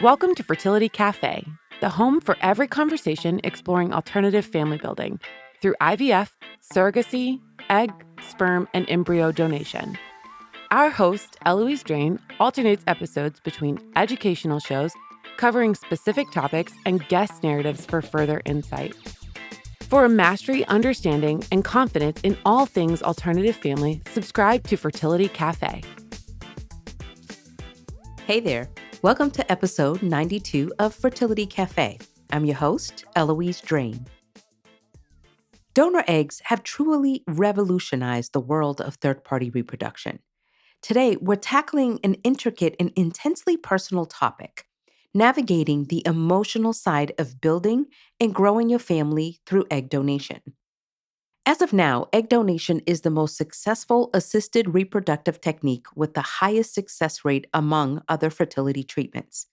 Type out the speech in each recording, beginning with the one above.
Welcome to Fertility Cafe, the home for every conversation exploring alternative family building through IVF, surrogacy, egg, sperm, and embryo donation. Our host, Eloise Drain, alternates episodes between educational shows covering specific topics and guest narratives for further insight. For a mastery, understanding, and confidence in all things alternative family, subscribe to Fertility Cafe. Hey there. Welcome to episode 92 of Fertility Cafe. I'm your host, Eloise Drain. Donor eggs have truly revolutionized the world of third-party reproduction. Today, we're tackling an intricate and intensely personal topic, navigating the emotional side of building and growing your family through egg donation. As of now, egg donation is the most successful assisted reproductive technique with the highest success rate among other fertility treatments.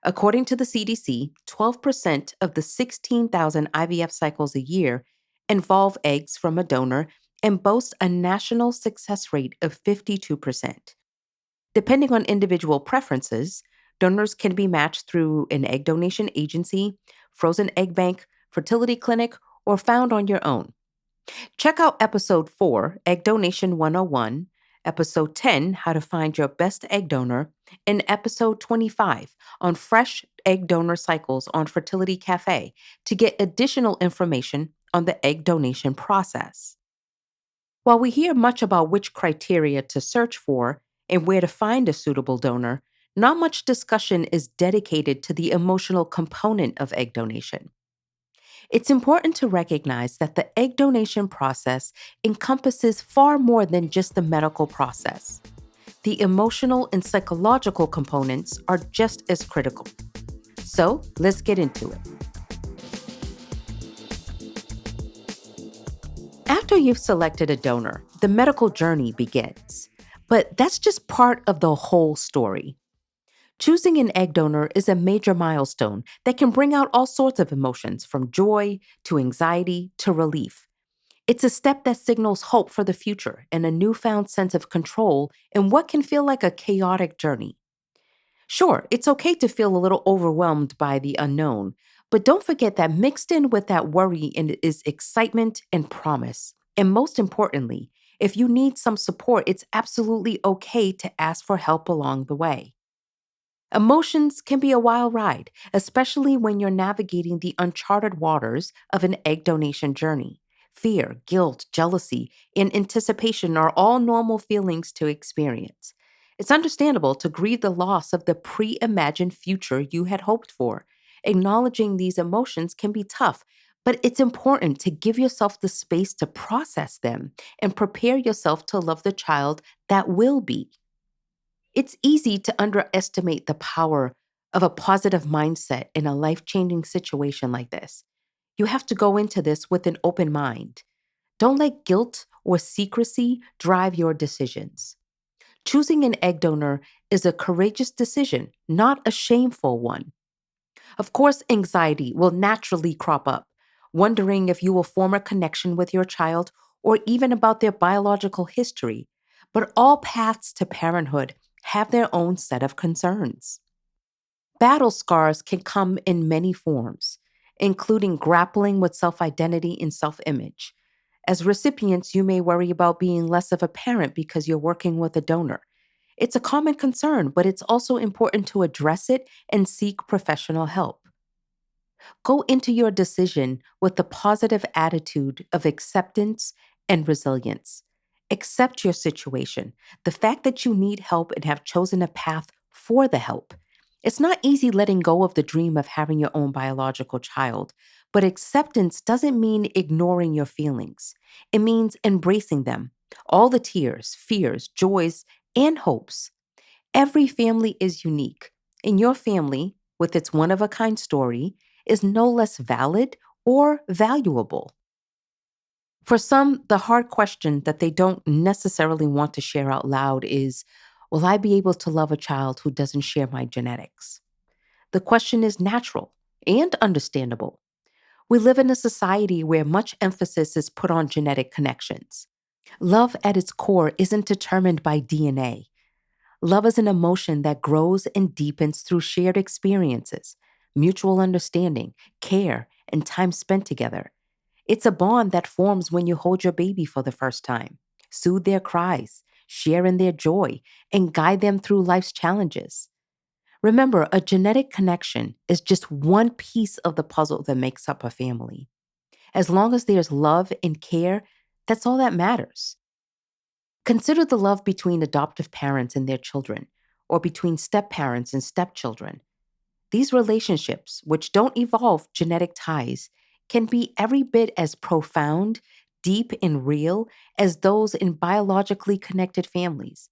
According to the CDC, 12% of the 16,000 IVF cycles a year involve eggs from a donor and boast a national success rate of 52%. Depending on individual preferences, donors can be matched through an egg donation agency, frozen egg bank, fertility clinic, or found on your own. Check out episode 4, Egg Donation 101, episode 10, How to Find Your Best Egg Donor, and episode 25 on fresh egg donor cycles on Fertility Cafe to get additional information on the egg donation process. While we hear much about which criteria to search for and where to find a suitable donor, not much discussion is dedicated to the emotional component of egg donation. It's important to recognize that the egg donation process encompasses far more than just the medical process. The emotional and psychological components are just as critical. So let's get into it. After you've selected a donor, the medical journey begins. But that's just part of the whole story. Choosing an egg donor is a major milestone that can bring out all sorts of emotions, from joy to anxiety to relief. It's a step that signals hope for the future and a newfound sense of control in what can feel like a chaotic journey. Sure, it's okay to feel a little overwhelmed by the unknown, but don't forget that mixed in with that worry is excitement and promise. And most importantly, if you need some support, it's absolutely okay to ask for help along the way. Emotions can be a wild ride, especially when you're navigating the uncharted waters of an egg donation journey. Fear, guilt, jealousy, and anticipation are all normal feelings to experience. It's understandable to grieve the loss of the pre imagined future you had hoped for. Acknowledging these emotions can be tough, but it's important to give yourself the space to process them and prepare yourself to love the child that will be. It's easy to underestimate the power of a positive mindset in a life changing situation like this. You have to go into this with an open mind. Don't let guilt or secrecy drive your decisions. Choosing an egg donor is a courageous decision, not a shameful one. Of course, anxiety will naturally crop up, wondering if you will form a connection with your child or even about their biological history. But all paths to parenthood have their own set of concerns. Battle scars can come in many forms, including grappling with self identity and self image. As recipients, you may worry about being less of a parent because you're working with a donor. It's a common concern, but it's also important to address it and seek professional help. Go into your decision with the positive attitude of acceptance and resilience. Accept your situation, the fact that you need help and have chosen a path for the help. It's not easy letting go of the dream of having your own biological child, but acceptance doesn't mean ignoring your feelings. It means embracing them, all the tears, fears, joys, and hopes. Every family is unique, and your family, with its one of a kind story, is no less valid or valuable. For some, the hard question that they don't necessarily want to share out loud is, will I be able to love a child who doesn't share my genetics? The question is natural and understandable. We live in a society where much emphasis is put on genetic connections. Love at its core isn't determined by DNA. Love is an emotion that grows and deepens through shared experiences, mutual understanding, care, and time spent together. It's a bond that forms when you hold your baby for the first time, soothe their cries, share in their joy, and guide them through life's challenges. Remember, a genetic connection is just one piece of the puzzle that makes up a family. As long as there's love and care, that's all that matters. Consider the love between adoptive parents and their children, or between step parents and stepchildren. These relationships, which don't evolve genetic ties, can be every bit as profound, deep, and real as those in biologically connected families.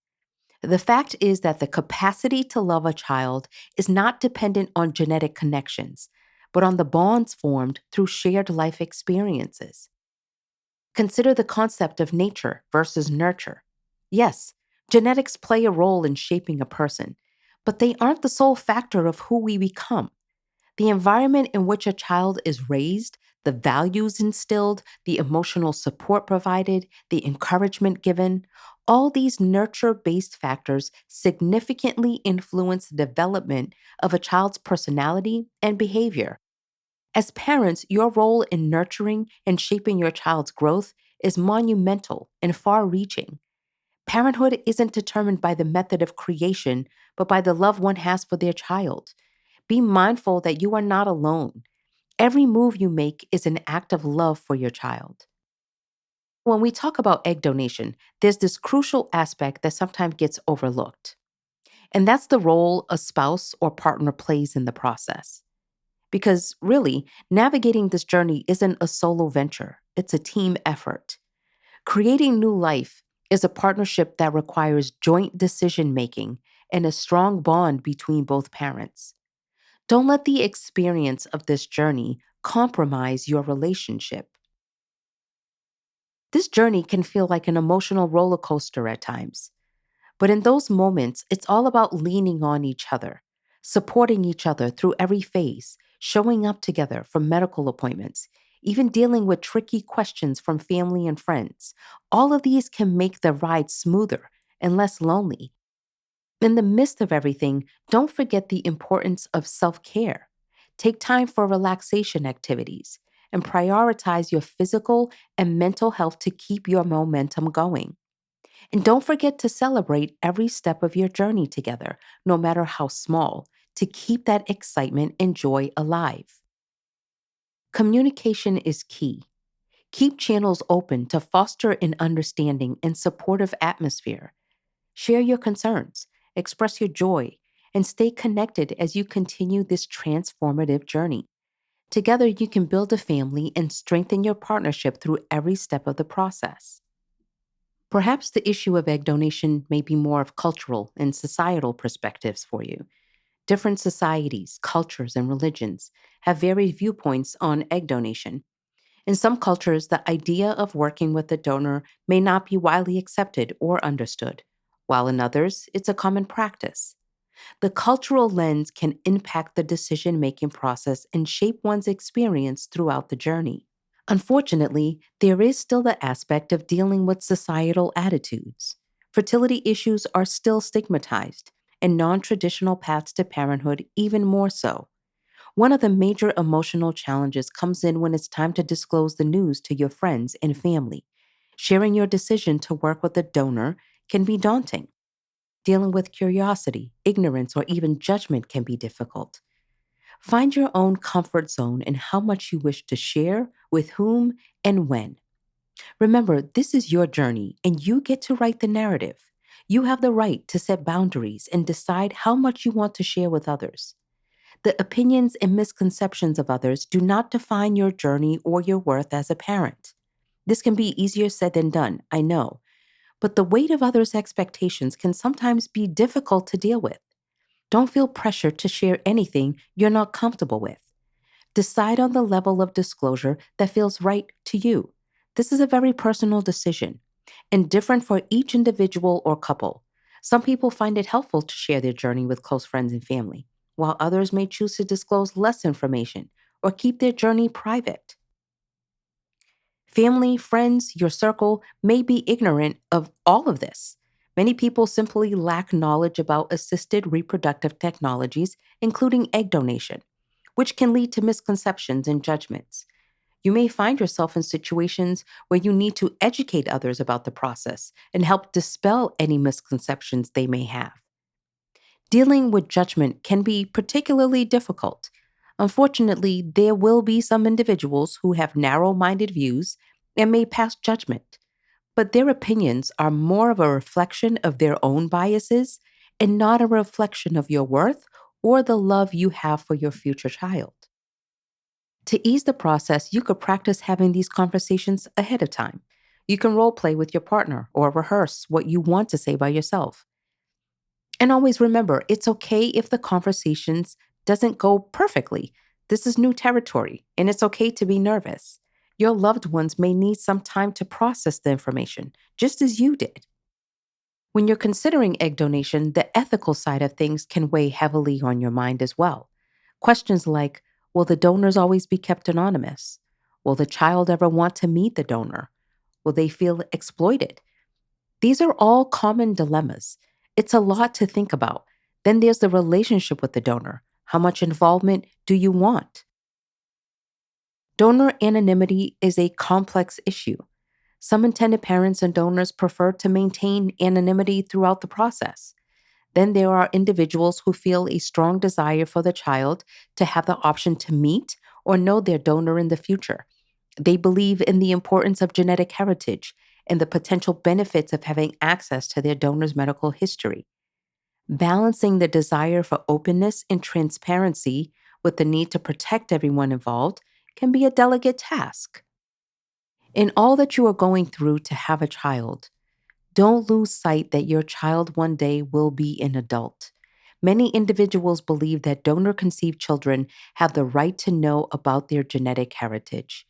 The fact is that the capacity to love a child is not dependent on genetic connections, but on the bonds formed through shared life experiences. Consider the concept of nature versus nurture. Yes, genetics play a role in shaping a person, but they aren't the sole factor of who we become. The environment in which a child is raised, the values instilled, the emotional support provided, the encouragement given, all these nurture based factors significantly influence the development of a child's personality and behavior. As parents, your role in nurturing and shaping your child's growth is monumental and far reaching. Parenthood isn't determined by the method of creation, but by the love one has for their child. Be mindful that you are not alone. Every move you make is an act of love for your child. When we talk about egg donation, there's this crucial aspect that sometimes gets overlooked, and that's the role a spouse or partner plays in the process. Because really, navigating this journey isn't a solo venture, it's a team effort. Creating new life is a partnership that requires joint decision making and a strong bond between both parents. Don't let the experience of this journey compromise your relationship. This journey can feel like an emotional roller coaster at times, but in those moments, it's all about leaning on each other, supporting each other through every phase, showing up together for medical appointments, even dealing with tricky questions from family and friends. All of these can make the ride smoother and less lonely. In the midst of everything, don't forget the importance of self care. Take time for relaxation activities and prioritize your physical and mental health to keep your momentum going. And don't forget to celebrate every step of your journey together, no matter how small, to keep that excitement and joy alive. Communication is key. Keep channels open to foster an understanding and supportive atmosphere. Share your concerns, express your joy, and stay connected as you continue this transformative journey. Together, you can build a family and strengthen your partnership through every step of the process. Perhaps the issue of egg donation may be more of cultural and societal perspectives for you. Different societies, cultures, and religions have varied viewpoints on egg donation. In some cultures, the idea of working with a donor may not be widely accepted or understood, while in others, it's a common practice. The cultural lens can impact the decision making process and shape one's experience throughout the journey. Unfortunately, there is still the aspect of dealing with societal attitudes. Fertility issues are still stigmatized, and non traditional paths to parenthood even more so. One of the major emotional challenges comes in when it's time to disclose the news to your friends and family. Sharing your decision to work with a donor can be daunting. Dealing with curiosity, ignorance, or even judgment can be difficult. Find your own comfort zone and how much you wish to share, with whom, and when. Remember, this is your journey and you get to write the narrative. You have the right to set boundaries and decide how much you want to share with others. The opinions and misconceptions of others do not define your journey or your worth as a parent. This can be easier said than done, I know, but the weight of others' expectations can sometimes be difficult to deal with. Don't feel pressured to share anything you're not comfortable with. Decide on the level of disclosure that feels right to you. This is a very personal decision and different for each individual or couple. Some people find it helpful to share their journey with close friends and family, while others may choose to disclose less information or keep their journey private. Family, friends, your circle may be ignorant of all of this. Many people simply lack knowledge about assisted reproductive technologies, including egg donation, which can lead to misconceptions and judgments. You may find yourself in situations where you need to educate others about the process and help dispel any misconceptions they may have. Dealing with judgment can be particularly difficult. Unfortunately, there will be some individuals who have narrow minded views and may pass judgment, but their opinions are more of a reflection of their own biases and not a reflection of your worth or the love you have for your future child. To ease the process, you could practice having these conversations ahead of time. You can role play with your partner or rehearse what you want to say by yourself. And always remember, it's okay if the conversations doesn't go perfectly. This is new territory, and it's okay to be nervous. Your loved ones may need some time to process the information, just as you did. When you're considering egg donation, the ethical side of things can weigh heavily on your mind as well. Questions like, will the donors always be kept anonymous? Will the child ever want to meet the donor? Will they feel exploited? These are all common dilemmas. It's a lot to think about. Then there's the relationship with the donor. How much involvement do you want? Donor anonymity is a complex issue. Some intended parents and donors prefer to maintain anonymity throughout the process. Then there are individuals who feel a strong desire for the child to have the option to meet or know their donor in the future. They believe in the importance of genetic heritage and the potential benefits of having access to their donor's medical history. Balancing the desire for openness and transparency with the need to protect everyone involved can be a delicate task. In all that you are going through to have a child, don't lose sight that your child one day will be an adult. Many individuals believe that donor conceived children have the right to know about their genetic heritage.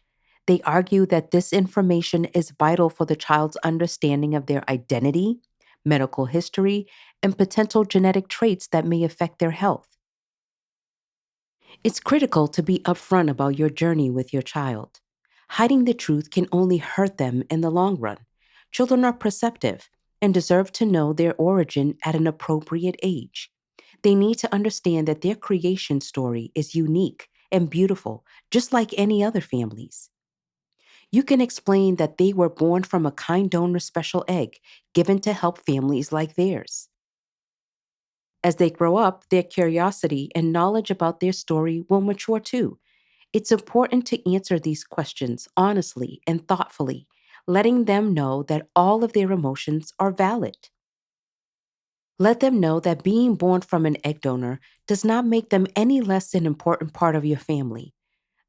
They argue that this information is vital for the child's understanding of their identity, medical history, and potential genetic traits that may affect their health. It's critical to be upfront about your journey with your child. Hiding the truth can only hurt them in the long run. Children are perceptive and deserve to know their origin at an appropriate age. They need to understand that their creation story is unique and beautiful, just like any other family's. You can explain that they were born from a kind donor special egg given to help families like theirs. As they grow up, their curiosity and knowledge about their story will mature too. It's important to answer these questions honestly and thoughtfully, letting them know that all of their emotions are valid. Let them know that being born from an egg donor does not make them any less an important part of your family.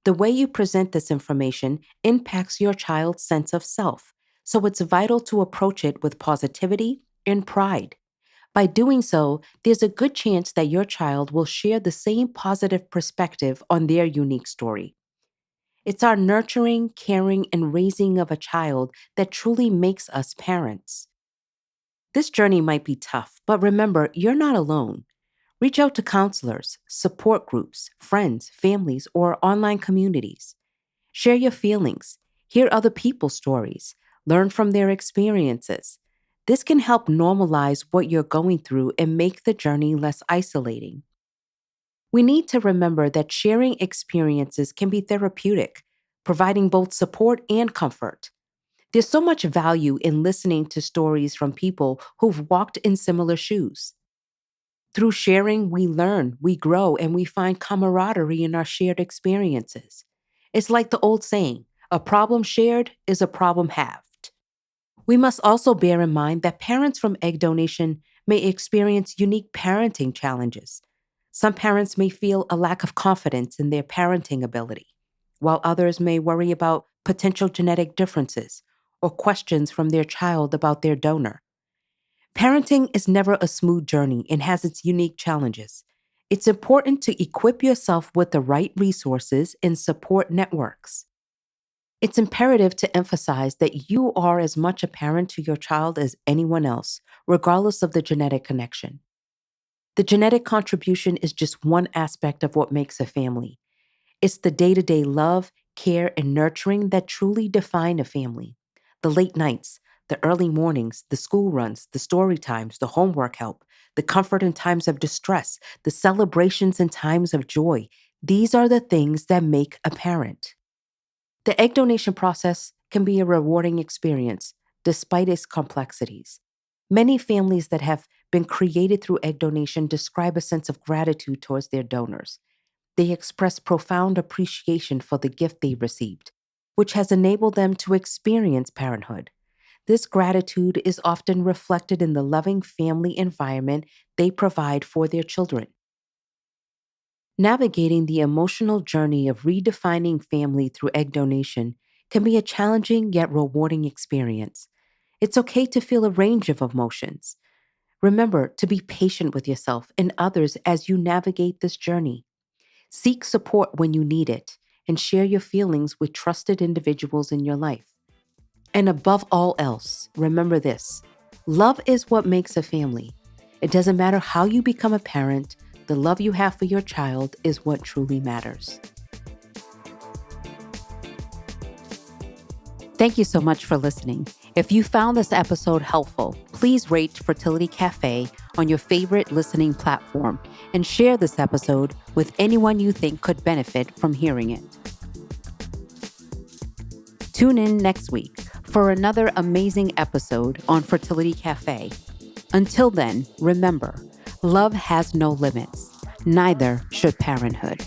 The way you present this information impacts your child's sense of self, so it's vital to approach it with positivity and pride. By doing so, there's a good chance that your child will share the same positive perspective on their unique story. It's our nurturing, caring, and raising of a child that truly makes us parents. This journey might be tough, but remember, you're not alone. Reach out to counselors, support groups, friends, families, or online communities. Share your feelings, hear other people's stories, learn from their experiences. This can help normalize what you're going through and make the journey less isolating. We need to remember that sharing experiences can be therapeutic, providing both support and comfort. There's so much value in listening to stories from people who've walked in similar shoes. Through sharing, we learn, we grow, and we find camaraderie in our shared experiences. It's like the old saying, a problem shared is a problem halved. We must also bear in mind that parents from egg donation may experience unique parenting challenges. Some parents may feel a lack of confidence in their parenting ability, while others may worry about potential genetic differences or questions from their child about their donor. Parenting is never a smooth journey and has its unique challenges. It's important to equip yourself with the right resources and support networks. It's imperative to emphasize that you are as much a parent to your child as anyone else, regardless of the genetic connection. The genetic contribution is just one aspect of what makes a family. It's the day to day love, care, and nurturing that truly define a family. The late nights, The early mornings, the school runs, the story times, the homework help, the comfort in times of distress, the celebrations in times of joy. These are the things that make a parent. The egg donation process can be a rewarding experience despite its complexities. Many families that have been created through egg donation describe a sense of gratitude towards their donors. They express profound appreciation for the gift they received, which has enabled them to experience parenthood. This gratitude is often reflected in the loving family environment they provide for their children. Navigating the emotional journey of redefining family through egg donation can be a challenging yet rewarding experience. It's okay to feel a range of emotions. Remember to be patient with yourself and others as you navigate this journey. Seek support when you need it and share your feelings with trusted individuals in your life. And above all else, remember this: love is what makes a family. It doesn't matter how you become a parent, the love you have for your child is what truly matters. Thank you so much for listening. If you found this episode helpful, please rate Fertility Cafe on your favorite listening platform and share this episode with anyone you think could benefit from hearing it. Tune in next week for another amazing episode on Fertility Cafe. Until then, remember, love has no limits. Neither should parenthood.